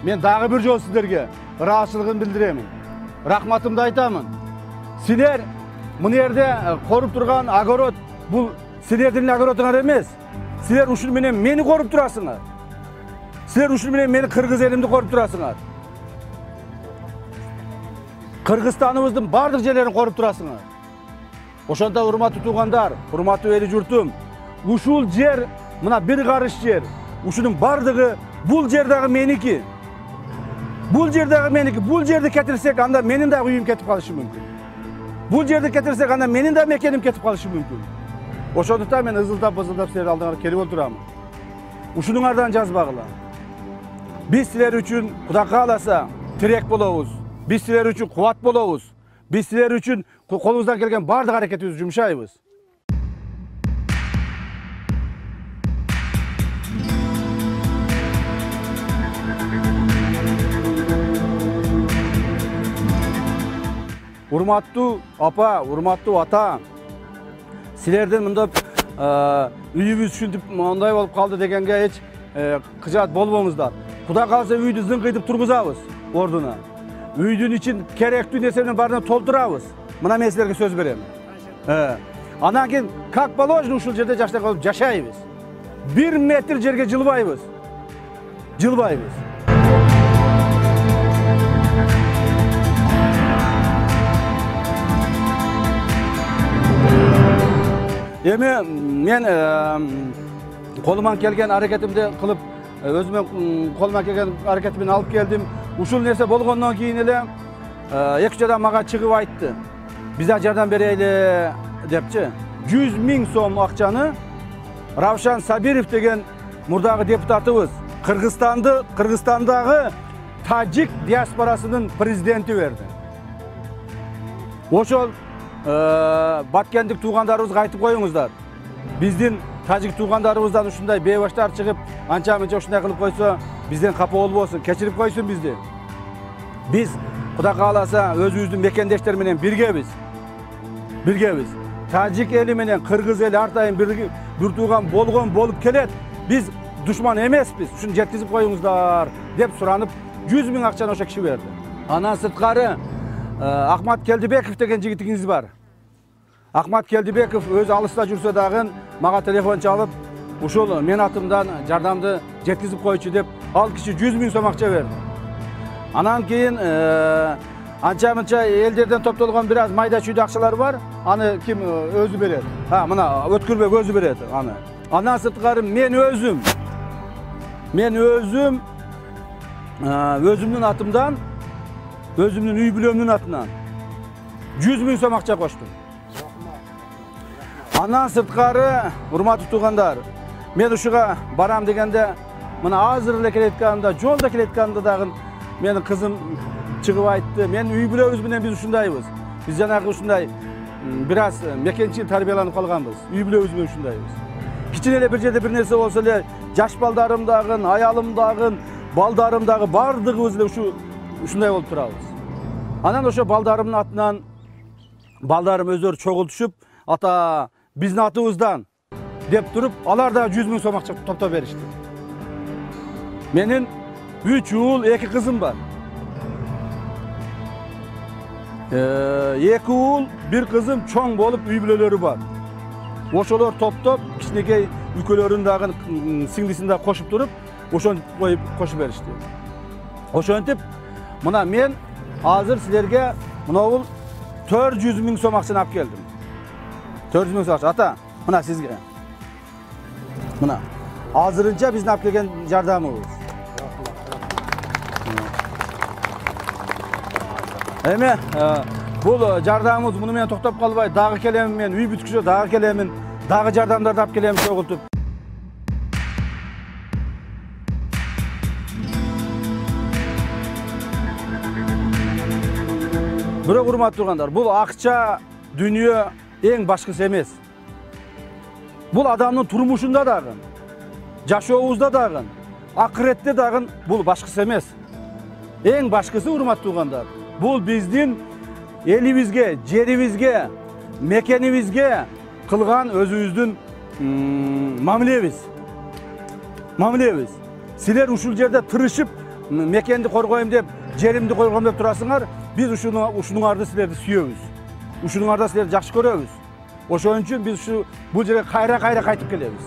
men dagı bir jol sizlerge ıraççılığımı bildiremin. Rahmatımды aytamın. Sizler bu yerde korup durgan agorot bu sizlerдің agorotuңar emes. Sizler uşul menen meni korup turasыңar. Sizler uşul menen meni Kırgız elimdi korup turasыңar. Kırgızstanımыздың bardıq жерlerini korup turasыңar. Oşonda urmatlı tuğandar, urmatlı eli jurtum. Uşul jer, mına bir karış jer. Uşunun bardığı bul jerdagi meniki. Bul jerdagi meniki. Bul жерди ketirsek anda menin de uyum ketip kalışı mümkün. Bul жерди ketirsek anda menin de mekenim ketip kalışı mümkün. Oşonduktan men ızıldap sizler aldığınızda kelip oturamın. Uşunuңардан жазбагыла. Biz sizler üçün Kuda kalasa tirek bolobuz. Biz sizler üçün kuvat bolobuz. Biz sizler üçün kolumuzdan kelgen bardıq hareketimizi jumşaybız. Urmatlı apa, urmatlı ata. Sizlerden mında üyümüz şuntip monday bolup kaldı degenge hiç kıjat bolbomuzlar. Kuda kalsa üydü zınkıytıp turguzabız orduna. Üydün için kerekli nesebinin barına toldurabız. Mına men sizlerge söz berem. Anan keyin как положено ушул жерде жаштай калып жашайбыз. 1 metr жерге жылбайбыз. Жылбайбыз. Эми мен колуман келген аракетимди кылып өзүмө колуман келген аракетимди алып келдим. Ушул нерсе болгондон кийин эле эки жадан мага чыгып айтты. Биze жардам берейли депчи. 100 000 сом акчаны Равшан Сабиров деген мурдагы депутатыбыз Кыргызстандагы тажик диаспорасынын президенти берди. Ошол Баткендик туугандарыбызга айтып коюңуздар. Биздин тажик туугандарыбыздан ушундай бейбаштар чыгып, анча-мынча ушундай кылып койсо, бизден капа болбосун, кечирип койсун бизди. Биз Куда кааласа өзүбүздүн мекендештер менен биргебиз. Биргебиз. Тажик эли менен Кыргыз эли ар дайым бир тууган болуп келет. Биз душман эмеспиз. Ушуну жеткизип коюңуздар деп суранып, 100 000 акчаны ошо киши берди. Анан сырткары Ахмат Келдибеков деген жигитиңиз бар. Ахмат Келдибеков өзү алыста жүрсө дагы мага телефон чалып, ушул мен атымдан жардамды жеткизип койчу деп, ал киши 100 000 сом акча берди. Анан кийин анча-мынча элдерден топтолгон бир аз майда чүйдө акчалар бар. Аны ким өзү берет? Мына Өткүрбек өзү берет аны. Андан сырткары мен өзүмдүн атымдан, өзүмдүн үй бүлөмдүн атынан 100 000 сом акча коштум. Андан сырткары, урматтуу туугандар, мен ушуга барам дегенде, мына азыр эле келетканымда, жолдо келетканымда дагы менин кызым чыгып айтты. Мен үй бүлөбүз менен биз ушундайбыз. Биз жанагы ушундай бир аз мекенчил тарбияланып калганбыз. Үй бүлөбүз менен ушундайбыз. Кичине эле бир жерде бир нерсе болсо эле, жаш балдарым дагы, аялым дагы, балдарым дагы бардыгыбыз эле ушундай болуп турабыз. Анан ошо балдарымдын атынан балдарым өздөрү чогултушуп, ата биздин атыбыздан деп туруп, алар да 100 000 сом акча топтоп беришти. Менин 3 уул, 2 кызым бар. 2 уул, 1 кызым чоң болуп үй бүлөлөрү бар. Ошолор топтоп, кичинекей үкөлөрүн дагы сиңдисин да кошуп туруп, ошону коюп кошуп беришти. Ошентип, мына мен азыр силерге мына 400 000 сом акчаны алып келдим. 400 000 сом акча. Ата, мына сизге. Мына азырынча биздин алып келген жардамыбыз. Эми бул жардамыбыз муну менен токтоп калбай, дагы келемин мен, үй бүткүчө дагы келемин, дагы жардамдарды алып келемин чогултуп. Бирок урматтуу туугандар, бул акча дүнүйө эң башкысы эмес. Бул адамдын турмушунда дагы, жашообузда дагы, акыретте дагы бул башкысы эмес. Эң башкысы урматтуу туугандар, бул биздин элибизге, жерибизге, мекенибизге кылган өзүбүздүн мамилебиз. Силер ушул жерде тырышып, мекенди коргоюм деп, жеримди коргоюм деп турасыңар. Биз ушунуңарды силерди сүйөбүз. Ушунуңарда силерди жакшы көрөбүз. Ошон үчүн биз бул жерге кайра кайтып келебиз.